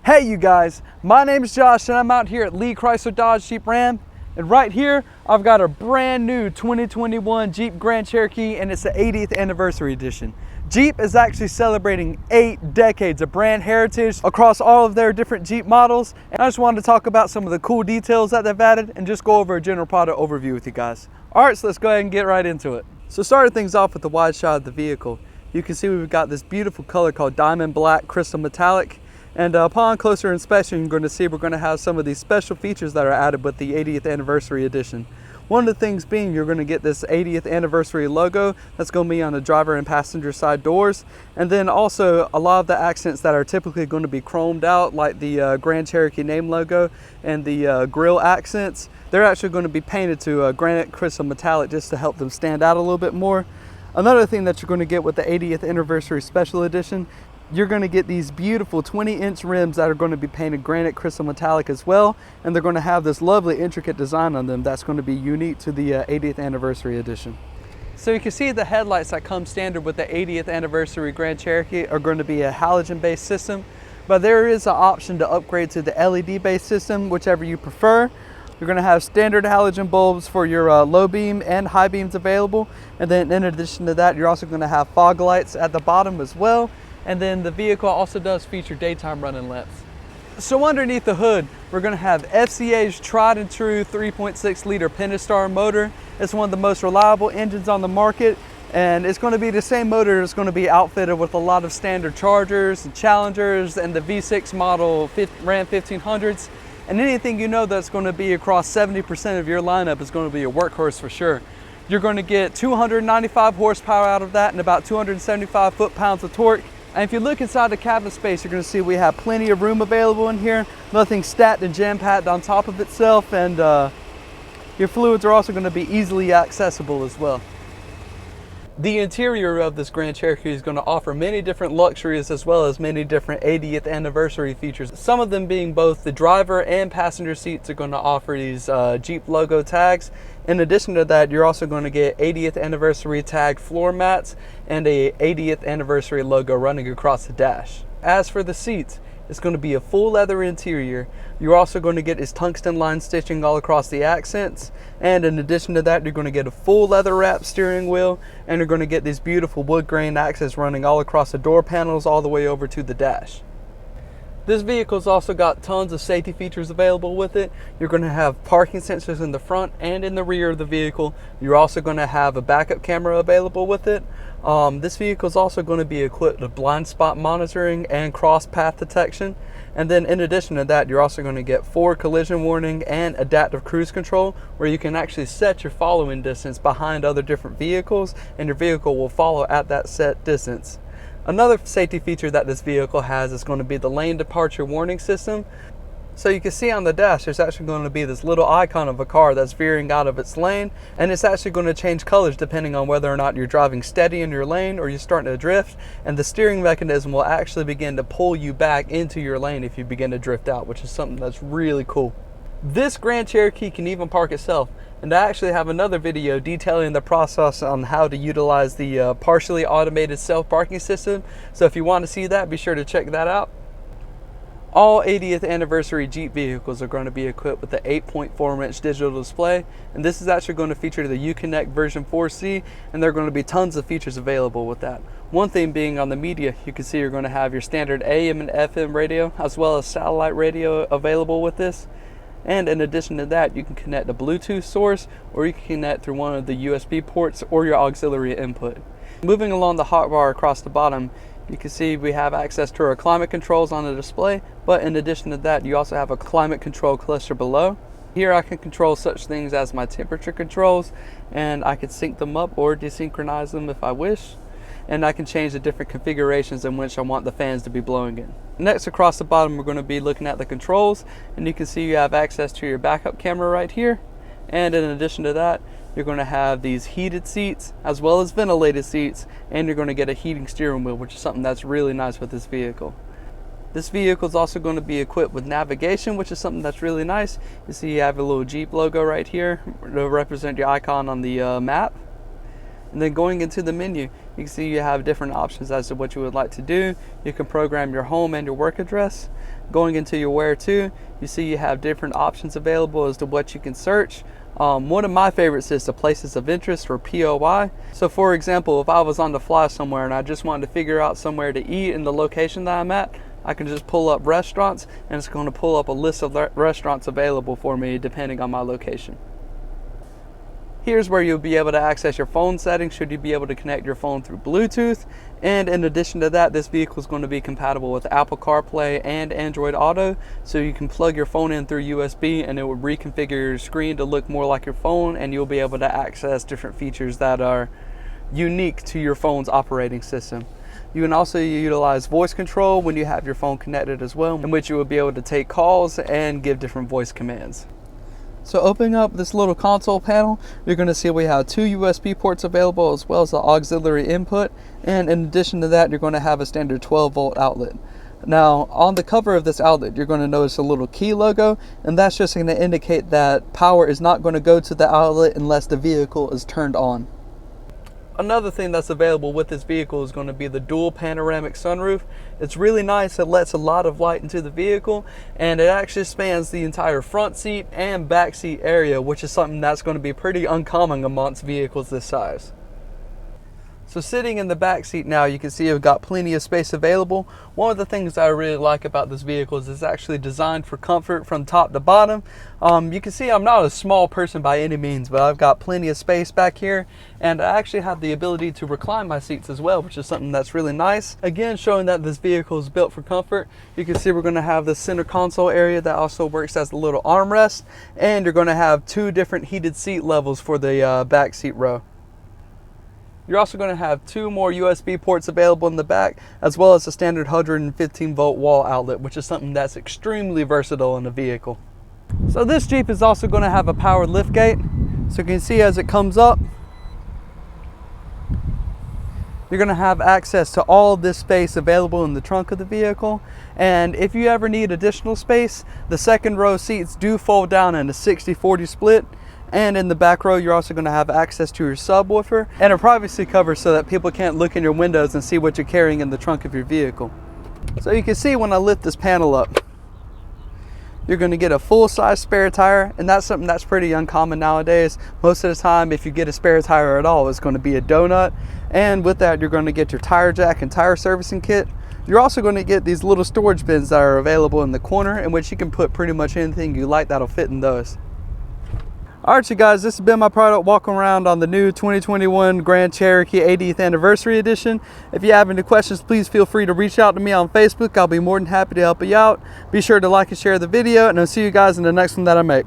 Hey you guys, my name is Josh and I'm out here at Lee Chrysler Dodge Jeep Ram, and right here I've got a brand new 2021 Jeep Grand Cherokee, and it's the 80th anniversary edition. Jeep is actually celebrating 8 decades of brand heritage across all of their different Jeep models, and I just wanted to talk about some of the cool details that they've added and just go over a general product overview with you guys. Alright, so let's go ahead and get right into it. So starting things off with the wide shot of the vehicle, you can see we've got this beautiful color called Diamond Black Crystal Metallic. And upon closer inspection, you're going to see we're going to have some of these special features that are added with the 80th anniversary edition. One of the things being, you're going to get this 80th anniversary logo that's going to be on the driver and passenger side doors. And then also a lot of the accents that are typically going to be chromed out, like the Grand Cherokee name logo and the grille accents, they're actually going to be painted to granite crystal metallic just to help them stand out a little bit more. Another thing that you're going to get with the 80th anniversary special edition, you're going to get these beautiful 20-inch rims that are going to be painted granite crystal metallic as well, and they're going to have this lovely intricate design on them that's going to be unique to the 80th anniversary edition. So you can see the headlights that come standard with the 80th anniversary Grand Cherokee are going to be a halogen based system, but there is an option to upgrade to the LED based system, whichever you prefer. You're going to have standard halogen bulbs for your low beam and high beams available, and then in addition to that, you're also going to have fog lights at the bottom as well. And then the vehicle also does feature daytime running lights. So underneath the hood, we're going to have FCA's tried and true 3.6 liter Pentastar motor. It's one of the most reliable engines on the market, and it's going to be the same motor that's going to be outfitted with a lot of standard Chargers and Challengers and the V6 model Ram 1500s. And anything you know that's going to be across 70% of your lineup is going to be a workhorse for sure. You're going to get 295 horsepower out of that and about 275 foot-pounds of torque. And if you look inside the cabin space, you're going to see we have plenty of room available in here. Nothing stacked and jam-packed on top of itself, and your fluids are also going to be easily accessible as well. The interior of this Grand Cherokee is going to offer many different luxuries as well as many different 80th anniversary features. Some of them being both the driver and passenger seats are going to offer these Jeep logo tags. In addition to that, you're also going to get 80th anniversary tag floor mats and a 80th anniversary logo running across the dash. As for the seats, it's going to be a full leather interior. You're also going to get this tungsten line stitching all across the accents. And in addition to that, you're going to get a full leather wrap steering wheel, and you're going to get these beautiful wood grain accents running all across the door panels all the way over to the dash. This vehicle's also got tons of safety features available with it. You're going to have parking sensors in the front and in the rear of the vehicle. You're also going to have a backup camera available with it. This vehicle is also going to be equipped with blind spot monitoring and cross path detection. And then in addition to that, you're also going to get forward collision warning and adaptive cruise control, where you can actually set your following distance behind other different vehicles, and your vehicle will follow at that set distance. Another safety feature that this vehicle has is going to be the lane departure warning system. So you can see on the dash, there's actually going to be this little icon of a car that's veering out of its lane, and it's actually going to change colors depending on whether or not you're driving steady in your lane or you're starting to drift, and the steering mechanism will actually begin to pull you back into your lane if you begin to drift out, which is something that's really cool. This Grand Cherokee can even park itself, and I actually have another video detailing the process on how to utilize the partially automated self-parking system. So if you want to see that, be sure to check that out. All 80th anniversary Jeep vehicles are going to be equipped with the 8.4-inch digital display, and this is actually going to feature the Uconnect version 4C, and there are going to be tons of features available with that. One thing being on the media, you can see you're going to have your standard AM and FM radio as well as satellite radio available with this. And in addition to that, you can connect a Bluetooth source, or you can connect through one of the USB ports or your auxiliary input. Moving along the hotbar across the bottom, you can see we have access to our climate controls on the display, but in addition to that, you also have a climate control cluster below. Here I can control such things as my temperature controls, and I can sync them up or desynchronize them if I wish. And I can change the different configurations in which I want the fans to be blowing in. Next, across the bottom, we're going to be looking at the controls, and you can see you have access to your backup camera right here. And in addition to that, you're going to have these heated seats as well as ventilated seats, and you're going to get a heating steering wheel, which is something that's really nice with this vehicle. This vehicle is also going to be equipped with navigation, which is something that's really nice. You see you have a little Jeep logo right here to represent your icon on the map. And then going into the menu, You can see you have different options as to what you would like to do. You can program your home and your work address. Going into your where to, you see you have different options available as to what you can search. One of my favorites is the places of interest, or POI. So for example, if I was on the fly somewhere and I just wanted to figure out somewhere to eat in the location that I'm at, I can just pull up restaurants and it's going to pull up a list of restaurants available for me depending on my location. Here's where you'll be able to access your phone settings should you be able to connect your phone through Bluetooth. And in addition to that, this vehicle is going to be compatible with Apple CarPlay and Android Auto. So you can plug your phone in through USB and it will reconfigure your screen to look more like your phone, and you'll be able to access different features that are unique to your phone's operating system. You can also utilize voice control when you have your phone connected as well, in which you will be able to take calls and give different voice commands. So opening up this little console panel, you're going to see we have 2 USB ports available as well as the auxiliary input, and in addition to that you're going to have a standard 12-volt outlet. Now on the cover of this outlet you're going to notice a little key logo, and that's just going to indicate that power is not going to go to the outlet unless the vehicle is turned on. Another thing that's available with this vehicle is going to be the dual panoramic sunroof. It's really nice. It lets a lot of light into the vehicle, and it actually spans the entire front seat and back seat area, which is something that's going to be pretty uncommon amongst vehicles this size. So sitting in the back seat now, you can see I've got plenty of space available. One of the things that I really like about this vehicle is it's actually designed for comfort from top to bottom. You can see I'm not a small person by any means, but I've got plenty of space back here, and I actually have the ability to recline my seats as well, which is something that's really nice. Again, showing that this vehicle is built for comfort. You can see we're going to have the center console area that also works as a little armrest, and you're going to have 2 different heated seat levels for the back seat row. You're also going to have 2 more USB ports available in the back, as well as a standard 115-volt wall outlet, which is something that's extremely versatile in a vehicle. So this Jeep is also going to have a powered liftgate. So you can see as it comes up, you're going to have access to all of this space available in the trunk of the vehicle. And if you ever need additional space, the second row seats do fold down in a 60-40 split. And in the back row, you're also going to have access to your subwoofer and a privacy cover so that people can't look in your windows and see what you're carrying in the trunk of your vehicle. So you can see when I lift this panel up, you're going to get a full-size spare tire, and that's something that's pretty uncommon nowadays. Most of the time, if you get a spare tire at all, it's going to be a donut. And with that, you're going to get your tire jack and tire servicing kit. You're also going to get these little storage bins that are available in the corner, in which you can put pretty much anything you like that'll fit in those. Alright you guys, this has been my product walk around on the new 2021 Grand Cherokee 80th Anniversary Edition. If you have any questions, please feel free to reach out to me on Facebook. I'll be more than happy to help you out. Be sure to like and share the video, and I'll see you guys in the next one that I make.